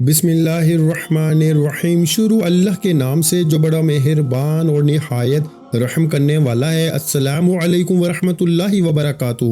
بسم اللہ الرحمن الرحیم۔ شروع اللہ کے نام سے جو بڑا مہربان اور نہایت رحم کرنے والا ہے۔ السلام علیکم ورحمۃ اللہ وبرکاتہ۔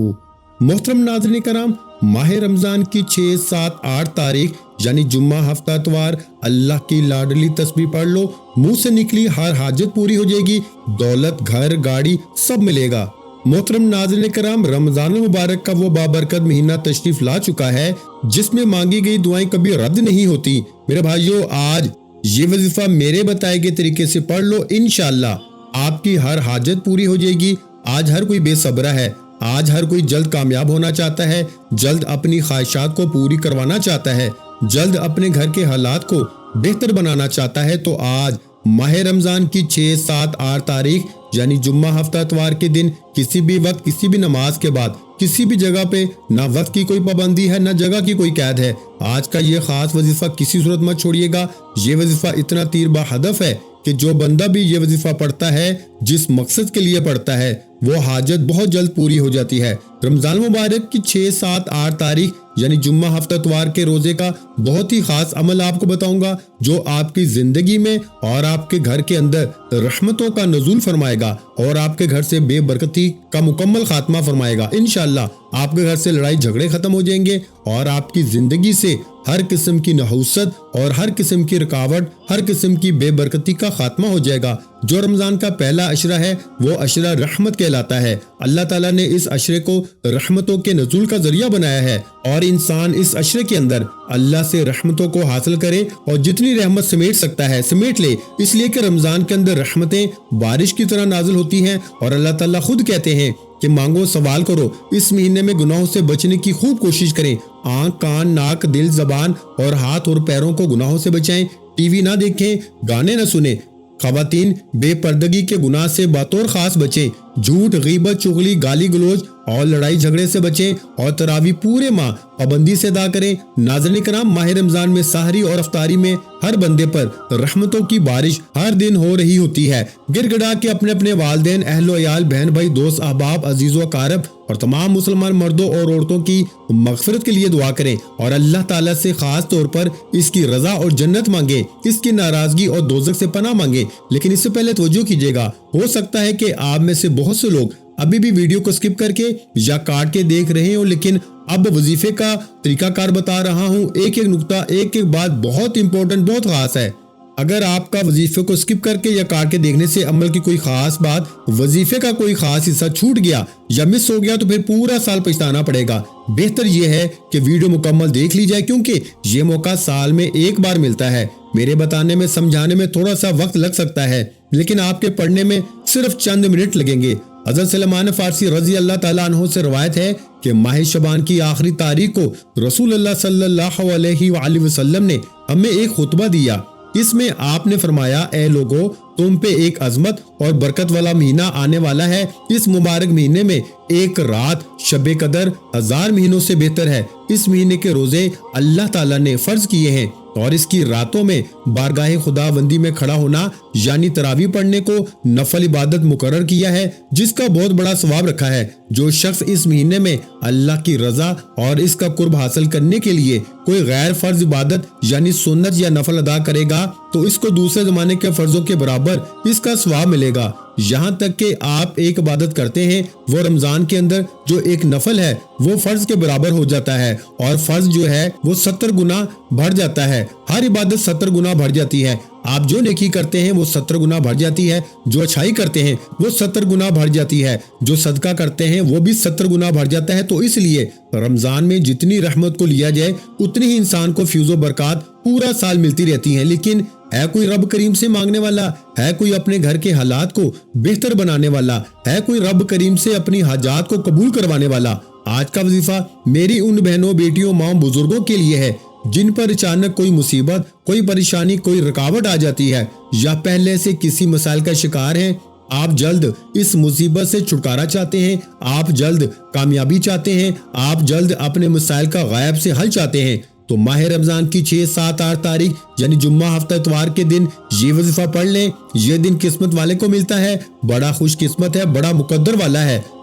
محترم ناظرین کرام، ماہ رمضان کی 6، 7، 8 تاریخ یعنی جمعہ ہفتہ اتوار اللہ کی لاڈلی تسبیح پڑھ لو، منہ سے نکلی ہر حاجت پوری ہو جائے گی، دولت، گھر، گاڑی سب ملے گا۔ محترم ناظرین کرام، رمضان المبارک کا وہ بابرکت مہینہ تشریف لا چکا ہے جس میں مانگی گئی دعائیں کبھی رد نہیں ہوتی۔ میرے بھائیو، آج یہ وظیفہ میرے بتائے گئے طریقے سے پڑھ لو، انشاءاللہ آپ کی ہر حاجت پوری ہو جائے گی۔ آج ہر کوئی بے صبرا ہے، آج ہر کوئی جلد کامیاب ہونا چاہتا ہے، جلد اپنی خواہشات کو پوری کروانا چاہتا ہے، جلد اپنے گھر کے حالات کو بہتر بنانا چاہتا ہے۔ تو آج ماہ رمضان کی 6، 7، 8 تاریخ یعنی جمعہ ہفتہ اتوار کے دن کسی بھی وقت، کسی بھی نماز کے بعد، کسی بھی جگہ پہ نہ وقت کی کوئی پابندی ہے، نہ جگہ کی کوئی قید ہے، آج کا یہ خاص وظیفہ کسی صورت مت چھوڑیے گا۔ یہ وظیفہ اتنا تیر با ہدف ہے کہ جو بندہ بھی یہ وظیفہ پڑھتا ہے، جس مقصد کے لیے پڑھتا ہے، وہ حاجت بہت جلد پوری ہو جاتی ہے۔ رمضان مبارک کی 6، 7، 8 تاریخ یعنی جمعہ ہفتہ اتوار کے روزے کا بہت ہی خاص عمل آپ کو بتاؤں گا جو آپ کی زندگی میں اور آپ کے گھر کے اندر رحمتوں کا نزول فرمائے گا اور آپ کے گھر سے بے برکتی کا مکمل خاتمہ فرمائے گا۔ انشاءاللہ آپ کے گھر سے لڑائی جھگڑے ختم ہو جائیں گے اور آپ کی زندگی سے ہر قسم کی نحوست اور ہر قسم کی رکاوٹ، ہر قسم کی بے برکتی کا خاتمہ ہو جائے گا۔ جو رمضان کا پہلا عشرہ ہے وہ عشرہ رحمت کہلاتا ہے۔ اللہ تعالیٰ نے اس عشرے کو رحمتوں کے نزول کا ذریعہ بنایا ہے اور انسان اس عشرے کے اندر اللہ سے رحمتوں کو حاصل کرے اور جتنی رحمت سمیٹ سکتا ہے سمیٹ لے، اس لیے کہ رمضان کے اندر رحمتیں بارش کی طرح نازل ہوتی ہیں اور اللہ تعالیٰ خود کہتے ہیں کہ مانگو، سوال کرو، اس مہینے میں گناہوں سے بچنے کی خوب کوشش کریں، آنکھ، کان، ناک، دل، زبان اور ہاتھ اور پیروں کو گناہوں سے بچائیں، ٹی وی نہ دیکھیں، گانے نہ سنیں، خواتین بے پردگی کے گناہ سے بطور خاص بچیں، جھوٹ، غیبت، چغلی، گالی گلوچ اور لڑائی جھگڑے سے بچیں اور تراویح پورے ماہ پابندی سے ادا کریں۔ ناظرین کرام، ماہ رمضان میں سحری اور افطاری میں ہر بندے پر رحمتوں کی بارش ہر دن ہو رہی ہوتی ہے۔ گر گڑا کے اپنے اپنے والدین، اہل و عیال، بہن بھائی، دوست احباب، عزیز و اقارب اور تمام مسلمان مردوں اور عورتوں کی مغفرت کے لیے دعا کریں اور اللہ تعالیٰ سے خاص طور پر اس کی رضا اور جنت مانگیں، اس کی ناراضگی اور دوزخ سے پناہ مانگیں۔ لیکن اس سے پہلے توجہ کیجیے گا، ہو سکتا ہے کہ آپ میں سے بہت سے لوگ ابھی بھی ویڈیو کو سکپ کر کے یا کاٹ کے دیکھ رہے ہوں، لیکن اب وظیفے کا طریقہ کار بتا رہا ہوں، ایک ایک نقطہ، ایک ایک بات بہت امپورٹنٹ، بہت خاص ہے۔ اگر آپ کا وظیفے کو سکپ کر کے یا کاٹ کے دیکھنے سے عمل کی کوئی خاص بات، وظیفے کا کوئی خاص حصہ چھوٹ گیا یا مس ہو گیا تو پھر پورا سال پچھتانا پڑے گا۔ بہتر یہ ہے کہ ویڈیو مکمل دیکھ لی جائے، کیونکہ یہ موقع سال میں ایک بار ملتا ہے۔ میرے بتانے میں، سمجھانے میں تھوڑا سا وقت لگ سکتا ہے، لیکن آپ کے پڑھنے میں صرف چند منٹ لگیں گے۔ حضرت سلمان فارسی رضی اللہ تعالیٰ عنہ سے روایت ہے کہ ماہ شعبان کی آخری تاریخ کو رسول اللہ صلی اللہ علیہ وآلہ وسلم نے ہمیں ایک خطبہ دیا۔ اس میں آپ نے فرمایا، اے لوگو، تم پہ ایک عظمت اور برکت والا مہینہ آنے والا ہے۔ اس مبارک مہینے میں ایک رات شب قدر 1000 مہینوں سے بہتر ہے۔ اس مہینے کے روزے اللہ تعالیٰ نے فرض کیے ہیں اور اس کی راتوں میں بارگاہ خداوندی میں کھڑا ہونا یعنی تراویح پڑھنے کو نفل عبادت مقرر کیا ہے، جس کا بہت بڑا ثواب رکھا ہے۔ جو شخص اس مہینے میں اللہ کی رضا اور اس کا قرب حاصل کرنے کے لیے کوئی غیر فرض عبادت یعنی سنت یا نفل ادا کرے گا تو اس کو دوسرے زمانے کے فرضوں کے برابر اس کا ثواب ملے گا۔ یہاں تک کہ آپ ایک عبادت کرتے ہیں، وہ رمضان کے اندر جو ایک نفل ہے وہ فرض کے برابر ہو جاتا ہے اور فرض جو ہے وہ 70 گنا بڑھ جاتا ہے۔ ہر عبادت 70 گنا بڑھ جاتی ہے۔ آپ جو نیکی کرتے ہیں وہ 70 گنا بڑھ جاتی ہے، جو اچھائی کرتے ہیں وہ 70 گنا بڑھ جاتی ہے، جو صدقہ کرتے ہیں وہ بھی 70 گنا بڑھ جاتا ہے۔ تو اس لیے رمضان میں جتنی رحمت کو لیا جائے اتنی ہی انسان کو فیض و برکات پورا سال ملتی رہتی ہیں۔ لیکن ہے کوئی رب کریم سے مانگنے والا، ہے کوئی اپنے گھر کے حالات کو بہتر بنانے والا، ہے کوئی رب کریم سے اپنی حاجات کو قبول کروانے والا؟ آج کا وظیفہ میری ان بہنوں، بیٹیوں، ماں، بزرگوں کے لیے ہے جن پر اچانک کوئی مصیبت، کوئی پریشانی، کوئی رکاوٹ آ جاتی ہے یا پہلے سے کسی مسائل کا شکار ہیں۔ آپ جلد اس مصیبت سے چھٹکارا چاہتے ہیں، آپ جلد کامیابی چاہتے ہیں، آپ جلد اپنے مسائل کا غائب سے حل چاہتے ہیں، تو ماہ رمضان کی 6، 7، 8 تاریخ یعنی جمعہ ہفتہ اتوار کے دن یہ وظیفہ پڑھ لیں۔ یہ دن قسمت والے کو ملتا ہے، بڑا خوش قسمت ہے، بڑا مقدر والا ہے۔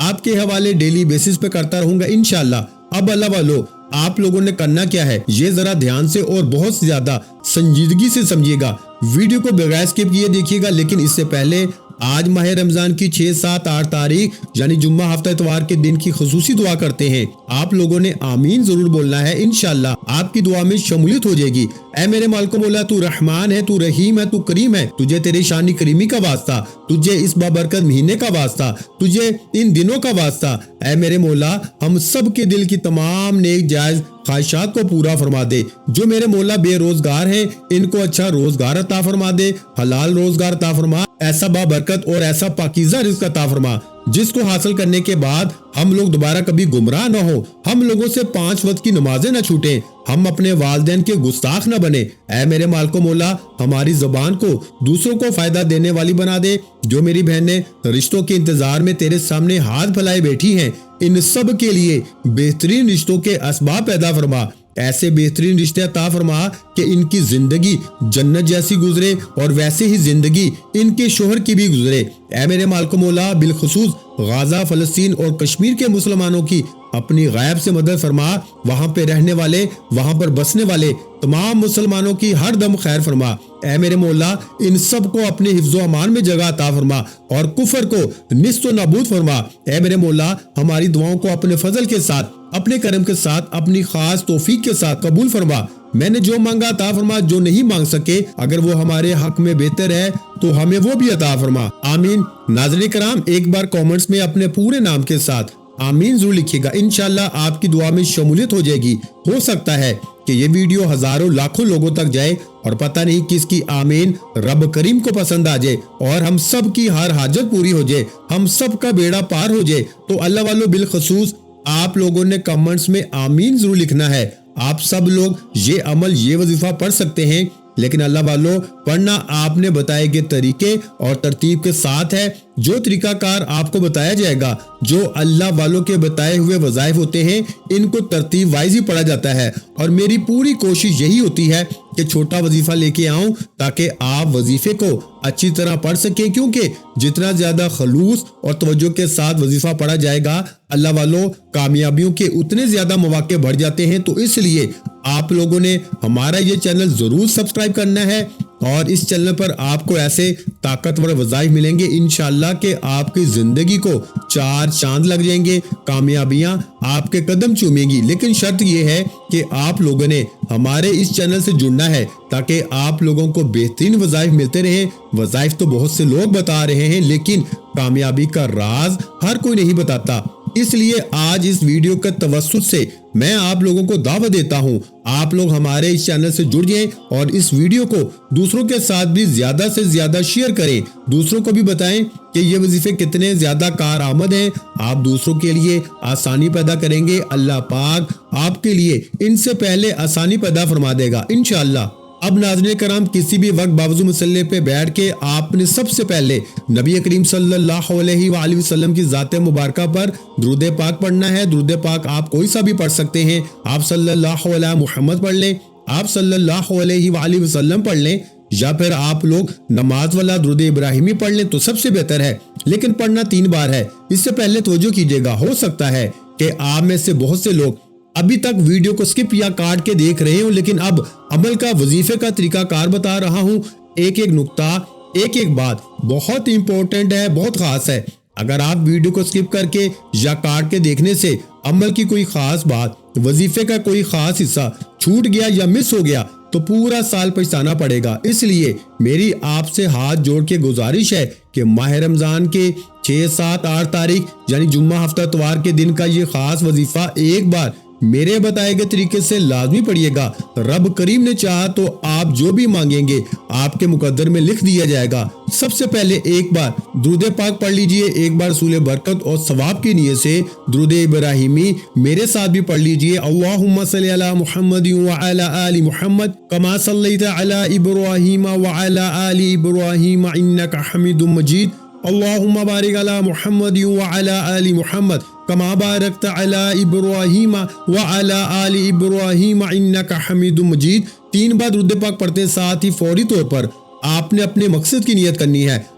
آپ کے حوالے ڈیلی بیسس پہ کرتا رہوں گا انشاءاللہ۔ اب اللہ والو، آپ لوگوں نے کرنا کیا ہے، یہ ذرا دھیان سے اور بہت زیادہ سنجیدگی سے سمجھیے گا، ویڈیو کو بغیر اسکپ کیے دیکھیے گا۔ لیکن اس سے پہلے آج ماہ رمضان کی 6، 7، 8 تاریخ یعنی جمعہ ہفتہ اتوار کے دن کی خصوصی دعا کرتے ہیں۔ آپ لوگوں نے آمین ضرور بولنا ہے، انشاءاللہ آپ کی دعا میں شمولیت ہو جائے گی۔ اے میرے مالک و مولا، تو رحمان ہے، تو رحیم ہے، تو کریم ہے، تجھے تیرے شان کریمی کا واسطہ، تجھے اس بابرکت مہینے کا واسطہ، تجھے ان دنوں کا واسطہ۔ اے میرے مولا، ہم سب کے دل کی تمام نیک جائز خواہشات کو پورا فرما دے۔ جو میرے مولا بے روزگار ہیں ان کو اچھا روزگار عطا فرما دے، حلال روزگار عطا فرما، ایسا بابرکت اور ایسا پاکیزہ رزق عطا فرما جس کو حاصل کرنے کے بعد ہم لوگ دوبارہ کبھی گمراہ نہ ہو، ہم لوگوں سے 5 وقت کی نمازیں نہ چھوٹیں، ہم اپنے والدین کے گستاخ نہ بنے۔ اے میرے مالک و مولا، ہماری زبان کو دوسروں کو فائدہ دینے والی بنا دے۔ جو میری بہنیں رشتوں کے انتظار میں تیرے سامنے ہاتھ پھیلائے بیٹھی ہیں، ان سب کے لیے بہترین رشتوں کے اسباب پیدا فرما، ایسے بہترین رشتے عطا فرما کہ ان کی زندگی جنت جیسی گزرے اور ویسے ہی زندگی ان کے شوہر کی بھی گزرے۔ اے میرے مالک و مولا، بالخصوص غزہ، فلسطین اور کشمیر کے مسلمانوں کی اپنی غیب سے مدد فرما، وہاں پہ رہنے والے، وہاں پر بسنے والے تمام مسلمانوں کی ہر دم خیر فرما۔ اے میرے مولا، ان سب کو اپنے حفظ و امان میں جگہ عطا فرما اور کفر کو نیست و نابود فرما۔ اے میرے مولا، ہماری دعاؤں کو اپنے فضل کے ساتھ، اپنے کرم کے ساتھ، اپنی خاص توفیق کے ساتھ قبول فرما۔ میں نے جو مانگا عطا فرما، جو نہیں مانگ سکے اگر وہ ہمارے حق میں بہتر ہے تو ہمیں وہ بھی عطا فرما، آمین۔ ناظرین کرام، ایک بار کامنٹس میں اپنے پورے نام کے ساتھ آمین ضرور لکھیے گا، انشاءاللہ آپ کی دعا میں شمولیت ہو جائے گی۔ ہو سکتا ہے کہ یہ ویڈیو ہزاروں لاکھوں لوگوں تک جائے اور پتہ نہیں کس کی آمین رب کریم کو پسند آ جائے اور ہم سب کی ہر حاجت پوری ہو جائے، ہم سب کا بیڑا پار ہو جائے۔ تو اللہ والوں، بالخصوص آپ لوگوں نے کمنٹس میں آمین ضرور لکھنا ہے۔ آپ سب لوگ یہ عمل، یہ وظیفہ پڑھ سکتے ہیں، لیکن اللہ والوں، پڑھنا آپ نے بتائے گئے طریقے اور ترتیب کے ساتھ ہے۔ جو طریقہ کار آپ کو بتایا جائے گا، جو اللہ والوں کے بتائے ہوئے وظائف ہوتے ہیں، ان کو ترتیب وائز ہی پڑھا جاتا ہے۔ اور میری پوری کوشش یہی ہوتی ہے کہ چھوٹا وظیفہ لے کے آؤں تاکہ آپ وظیفے کو اچھی طرح پڑھ سکیں، کیونکہ جتنا زیادہ خلوص اور توجہ کے ساتھ وظیفہ پڑھا جائے گا، اللہ والوں، کامیابیوں کے اتنے زیادہ مواقع بڑھ جاتے ہیں۔ تو اس لیے آپ لوگوں نے ہمارا یہ چینل ضرور سبسکرائب کرنا ہے اور اس چینل پر آپ کو ایسے طاقتور وظائف ملیں گے انشاءاللہ کہ آپ کی زندگی کو 4 چاند لگ جائیں گے، کامیابیاں آپ کے قدم چومیں گی۔ لیکن شرط یہ ہے کہ آپ لوگوں نے ہمارے اس چینل سے جڑنا ہے تاکہ آپ لوگوں کو بہترین وظائف ملتے رہیں۔ وظائف تو بہت سے لوگ بتا رہے ہیں، لیکن کامیابی کا راز ہر کوئی نہیں بتاتا۔ اس لیے آج اس ویڈیو کے توسط سے میں آپ لوگوں کو دعوت دیتا ہوں، آپ لوگ ہمارے اس چینل سے جڑ جائیں اور اس ویڈیو کو دوسروں کے ساتھ بھی زیادہ سے زیادہ شیئر کریں، دوسروں کو بھی بتائیں کہ یہ وظیفے کتنے زیادہ کارآمد ہیں۔ آپ دوسروں کے لیے آسانی پیدا کریں گے، اللہ پاک آپ کے لیے ان سے پہلے آسانی پیدا فرما دے گا انشاءاللہ۔ اب ناظرین کرام، کسی بھی وقت باوضو مصلی پہ بیٹھ کے آپ نے سب سے پہلے نبی کریم صلی اللہ علیہ وآلہ وسلم کی ذات مبارکہ پر درود پاک پڑھنا ہے۔ درود پاک آپ کوئی سا بھی پڑھ سکتے ہیں، آپ صلی اللہ علیہ محمد پڑھ لیں، آپ صلی اللہ علیہ وآلہ وسلم پڑھ لیں، یا پھر آپ لوگ نماز والا درود ابراہیمی پڑھ لیں تو سب سے بہتر ہے، لیکن پڑھنا 3 بار ہے۔ اس سے پہلے توجہ کیجیے گا، ہو سکتا ہے کہ آپ میں سے بہت سے لوگ ابھی تک ویڈیو کو سکپ یا کاٹ کے دیکھ رہے ہوں، لیکن اب عمل کا، وظیفے کا طریقہ کار بتا رہا ہوں۔ ایک ایک نقطہ، ایک ایک بات بہت امپورٹنٹ ہے، بہت خاص ہے۔ اگر آپ ویڈیو کو سکپ کر کے یا کاٹ کے دیکھنے سے عمل کی کوئی خاص بات، وظیفے کا کوئی خاص حصہ چھوٹ گیا یا مس ہو گیا تو پورا سال پچھتانا پڑے گا۔ اس لیے میری آپ سے ہاتھ جوڑ کے گزارش ہے کہ ماہ رمضان کے 6، 7، 8 تاریخ یعنی جمعہ ہفتہ اتوار کے دن کا یہ خاص وظیفہ ایک بار میرے بتائے گئے طریقے سے لازمی پڑھیے گا۔ رب کریم نے چاہا تو آپ جو بھی مانگیں گے آپ کے مقدر میں لکھ دیا جائے گا۔ سب سے پہلے ایک بار درود پاک پڑھ لیجئے، ایک بار رسول برکت اور ثواب کی نیت سے درود ابراہیمی میرے ساتھ بھی پڑھ لیجئے۔ اللہم صلی علی محمد وعلی آل محمد کما صلیت علی ابراہیم وعلی آل ابراہیم انک حمید مجید۔ اللہم بارک علی محمد وعلی آل محمد کما بارکت علی ابراہیم وعلی آل ابراہیم انک حمید مجید۔ 3 بار درود پاک پڑھتے ساتھ ہی فوری طور پر آپ نے اپنے مقصد کی نیت کرنی ہے۔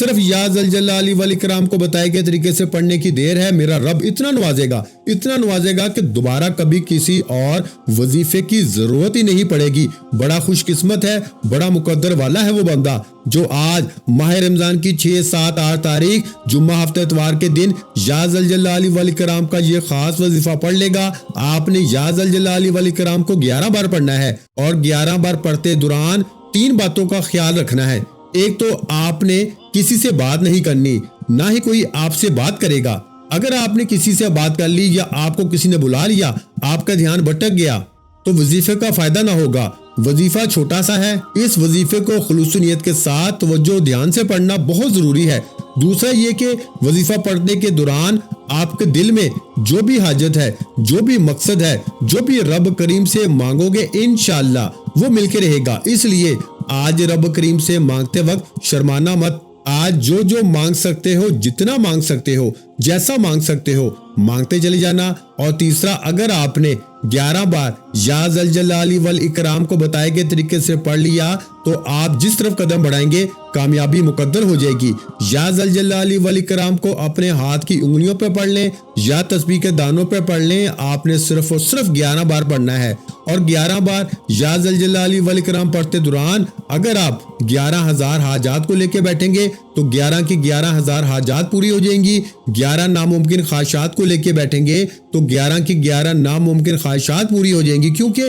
صرف یا ذل جلال والاکرام کو بتائے گئے طریقے سے پڑھنے کی دیر ہے، میرا رب اتنا نوازے گا کہ دوبارہ کبھی کسی اور وظیفے کی ضرورت ہی نہیں پڑے گی۔ بڑا خوش قسمت ہے، بڑا مقدر والا ہے وہ بندہ جو آج ماہ رمضان کی 6، 7، 8 تاریخ جمعہ ہفتہ اتوار کے دن یا ذل جلال والاکرام کا یہ خاص وظیفہ پڑھ لے گا۔ آپ نے یا ذل جلال والاکرام کو 11 بار پڑھنا ہے، اور 11 بار پڑھتے دوران 3 باتوں کا خیال رکھنا ہے۔ ایک تو آپ نے کسی سے بات نہیں کرنی، نہ ہی کوئی آپ سے بات کرے گا۔ اگر آپ نے کسی سے بات کر لی یا آپ کو کسی نے بلا لیا، آپ کا دھیان بھٹک گیا تو وظیفے کا فائدہ نہ ہوگا۔ وظیفہ چھوٹا سا ہے، اس وظیفے کو خلوص نیت کے ساتھ توجہ دھیان سے پڑھنا بہت ضروری ہے۔ دوسرا یہ کہ وظیفہ پڑھنے کے دوران آپ کے دل میں جو بھی حاجت ہے، جو بھی مقصد ہے، جو بھی رب کریم سے مانگو گے انشاءاللہ وہ مل کے رہے گا۔ اس لیے آج رب کریم سے مانگتے وقت شرمانا مت۔ آج جو مانگ سکتے ہو، جتنا مانگ سکتے ہو، جیسا مانگ سکتے ہو، مانگتے چلے جانا۔ اور تیسرا، اگر آپ نے 11 بار یا ذل جلال والاکرام کو بتائے گئے طریقے سے پڑھ لیا تو آپ جس طرف قدم بڑھائیں گے کامیابی مقدر ہو جائے گی۔ یا ذل جلال والاکرام کو اپنے ہاتھ کی انگلیوں پہ پڑھ لیں یا تسبیح کے دانوں پہ پڑھ لیں، آپ نے صرف اور صرف 11 بار پڑھنا ہے۔ اور 11 بار یا ذل جلال والاکرام پڑھتے دوران اگر آپ 11,000 حاجات کو لے کے بیٹھیں گے تو 11 کی 11,000 حاجات پوری ہو جائیں گی۔ 11 ناممکن خواہشات کو لے کے بیٹھیں گے تو 11 کی 11 ناممکن خواہشات پوری ہو جائیں گی، کیونکہ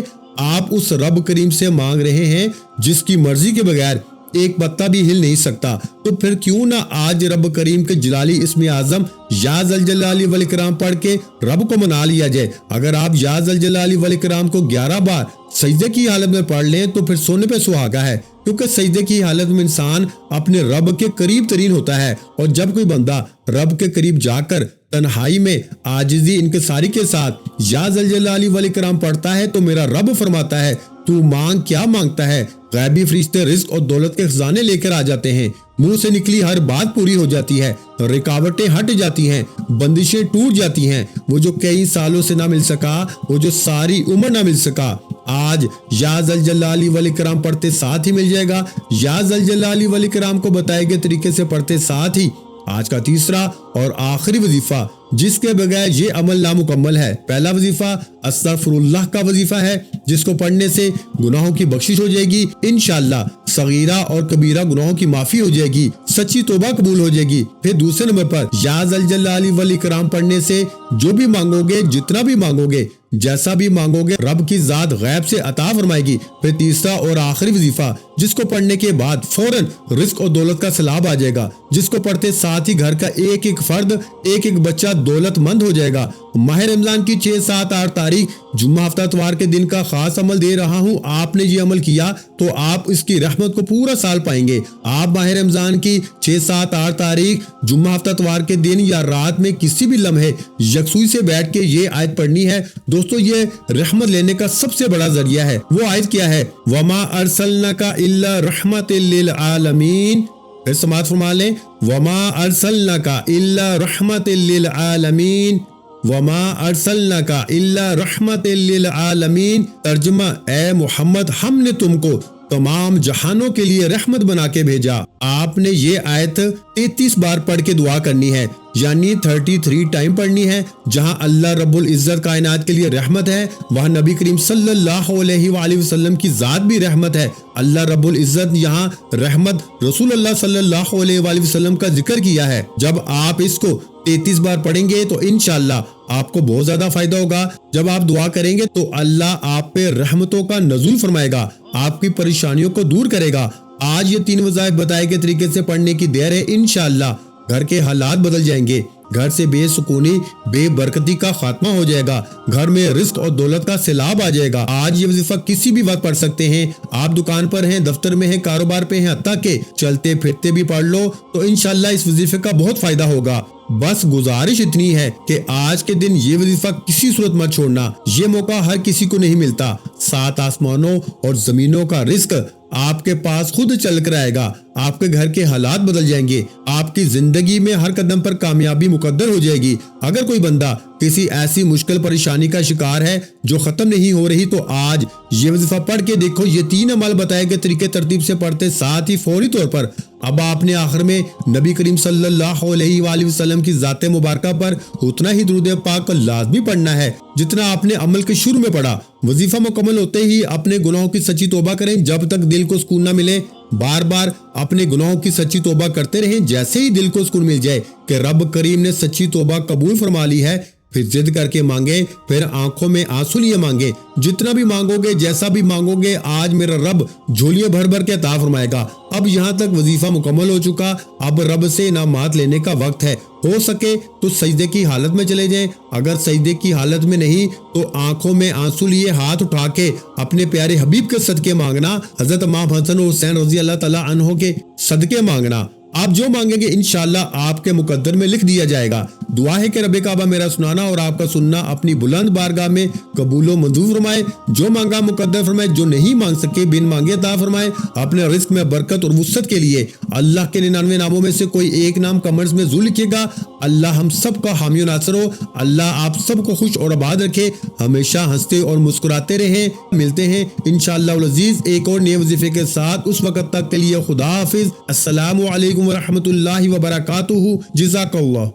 آپ اس رب کریم سے مانگ رہے ہیں جس کی مرضی کے بغیر ایک پتا بھی ہل نہیں سکتا۔ تو پھر کیوں نہ آج رب کریم کے جلالی اسم اعظم یا ذل جلال والاکرام پڑھ کے رب کو منا لیا جائے۔ اگر آپ یا ذل جلال والاکرام کو 11 بار سجدے کی حالت میں پڑھ لیں تو پھر سونے پہ سہاگا ہے، کیونکہ سجدے کی حالت میں انسان اپنے رب کے قریب ترین ہوتا ہے۔ اور جب کوئی بندہ رب کے قریب جا کر تنہائی میں عاجزی انکساری کے ساتھ یا ذل جلال والاکرام پڑھتا ہے تو میرا رب فرماتا ہے تو مانگ کیا مانگتا ہے، غیبی فرشتے رزق اور دولت کے خزانے لے کر آ جاتے ہیں، منہ سے نکلی ہر بات پوری ہو جاتی ہے، رکاوٹیں ہٹ جاتی ہیں، بندشیں ٹوٹ جاتی ہیں۔ وہ جو کئی سالوں سے نہ مل سکا، وہ جو ساری عمر نہ مل سکا، آج یا ذل جلال والاکرام پڑھتے ساتھ ہی مل جائے گا۔ یا ذل جلال والاکرام کو بتائے گئے طریقے سے پڑھتے ساتھ ہی آج کا تیسرا اور آخری وظیفہ جس کے بغیر یہ عمل نامکمل ہے۔ پہلا وظیفہ استغفر اللہ کا وظیفہ ہے، جس کو پڑھنے سے گناہوں کی بخشش ہو جائے گی انشاءاللہ، صغیرہ اور کبیرہ گناہوں کی معافی ہو جائے گی، سچی توبہ قبول ہو جائے گی۔ پھر دوسرے نمبر پر یا ذل جلال والاکرام پڑھنے سے جو بھی مانگو گے، جتنا بھی مانگو گے، جیسا بھی مانگو گے، رب کی ذات غیب سے عطا فرمائے گی۔ پھر تیسرا اور آخری وظیفہ جس کو پڑھنے کے بعد فوراً رزق اور دولت کا سیلاب آ جائے گا، جس کو پڑھتے ساتھ ہی گھر کا ایک ایک فرد، ایک ایک بچہ دولت مند ہو جائے گا۔ ماہ رمضان کی 6، 7، 8 تاریخ جمعہ ہفتہ اتوار کے دن کا خاص عمل دے رہا ہوں، آپ نے یہ عمل کیا تو آپ اس کی رحمت کو پورا سال پائیں گے۔ آپ ماہ رمضان کی 6، 7، 8 تاریخ جمعہ ہفتہ اتوار کے دن یا رات میں کسی بھی لمحے یکسوئی سے بیٹھ کے یہ آیت پڑھنی ہے۔ دوستو یہ رحمت لینے کا سب سے بڑا ذریعہ ہے۔ وہ آیت کیا ہے؟ وَمَا أَرْسَلْنَكَ إِلَّا رَحْمَةً لِّلْعَالَمِينَ۔ پھر سماعت فرما لیں، وَمَا أَرْسَلْنَكَ إِلَّا رَحْمَةً لِّلْعَالَمِينَ، وَمَا أَرْسَلْنَكَ إِلَّا رَحْمَةً لِّلْعَالَمِينَ۔ ترجمہ، اے محمد ہم نے تم کو تمام جہانوں کے لیے رحمت بنا کے بھیجا۔ آپ نے یہ آیت 33 بار پڑھ کے دعا کرنی ہے، یعنی 33 ٹائم پڑھنی ہے۔ جہاں اللہ رب العزت کائنات کے لیے رحمت ہے، وہاں نبی کریم صلی اللہ علیہ وآلہ وسلم کی ذات بھی رحمت ہے۔ اللہ رب العزت یہاں رحمت رسول اللہ صلی اللہ علیہ وآلہ وسلم کا ذکر کیا ہے۔ جب آپ اس کو 33 بار پڑھیں گے تو انشاءاللہ آپ کو بہت زیادہ فائدہ ہوگا۔ جب آپ دعا کریں گے تو اللہ آپ پہ رحمتوں کا نزول فرمائے گا، آپ کی پریشانیوں کو دور کرے گا۔ آج یہ 3 وظائف بتائے گئے طریقے سے پڑھنے کی دیر ہے، انشاءاللہ گھر کے حالات بدل جائیں گے، گھر سے بے سکونی، بے برکتی کا خاتمہ ہو جائے گا، گھر میں رزق اور دولت کا سیلاب آ جائے گا۔ آج یہ وظیفہ کسی بھی وقت پڑھ سکتے ہیں، آپ دکان پر ہیں، دفتر میں ہیں، کاروبار پہ ہیں، حتیٰ کہ چلتے پھرتے بھی پڑھ لو تو انشاءاللہ اس وظیفے کا بہت فائدہ ہوگا۔ بس گزارش اتنی ہے کہ آج کے دن یہ وظیفہ کسی صورت مت چھوڑنا، یہ موقع ہر کسی کو نہیں ملتا۔ 7 آسمانوں اور زمینوں کا رزق آپ کے پاس خود چل کر آئے گا، آپ کے گھر کے حالات بدل جائیں گے، آپ کی زندگی میں ہر قدم پر کامیابی مقدر ہو جائے گی۔ اگر کوئی بندہ کسی ایسی مشکل پریشانی کا شکار ہے جو ختم نہیں ہو رہی، تو آج یہ وظیفہ پڑھ کے دیکھو۔ یہ 3 عمل بتائے گئے طریقے ترتیب سے پڑھتے، ساتھ ہی فوری طور پر اب آپ نے آخر میں نبی کریم صلی اللہ علیہ وآلہ وسلم کی ذات مبارکہ پر اتنا ہی درود پاک لازمی پڑھنا ہے جتنا آپ نے عمل کے شروع میں پڑھا۔ وظیفہ مکمل ہوتے ہی اپنے گناہوں کی سچی توبہ کریں جب تک دل کو سکون نہ ملے۔ بار بار اپنے گناہوں کی سچی توبہ کرتے رہیں، جیسے ہی دل کو سکون مل جائے کہ رب کریم نے سچی توبہ قبول فرما لی ہے، پھر ضد کر کے مانگے، پھر آنکھوں میں آنسو لیے مانگے۔ جتنا بھی مانگو گے، جیسا بھی مانگو گے، آج میرا رب جھولیاں بھر بھر کے عطا فرمائے گا۔ اب یہاں تک وظیفہ مکمل ہو چکا، اب رب سے انعامات لینے کا وقت ہے۔ ہو سکے تو سجدے کی حالت میں چلے جائیں، اگر سجدے کی حالت میں نہیں تو آنکھوں میں آنسو لیے ہاتھ اٹھا کے اپنے پیارے حبیب کے صدقے مانگنا، حضرت امام حسن و حسین رضی اللہ تعالیٰ عنہ کے صدقے مانگنا۔ آپ جو مانگیں گے انشاءاللہ آپ کے مقدر میں لکھ دیا جائے گا۔ دعا ہے کہ رب کعبہ میرا سنانا اور آپ کا سننا اپنی بلند بارگاہ میں قبول و منظور فرمائے۔ جو مانگا مقدر فرمائے، جو نہیں مانگ سکے بن مانگے عطا فرمائے۔ اپنے رزق میں برکت اور وسعت کے لیے اللہ کے 99 ناموں میں سے کوئی ایک نام کمنٹس میں ضرور لکھیے گا۔ اللہ ہم سب کا حامی و ناصر ہو۔ اللہ آپ سب کو خوش اور آباد رکھے، ہمیشہ ہنستے اور مسکراتے رہیں۔ ملتے ہیں انشاءاللہ العزیز ایک اور نئے وظیفے کے ساتھ، اس وقت تک کے لیے خدا حافظ۔ السلام علیکم ورحمۃ اللہ وبرکاتہ۔ جزاک اللہ۔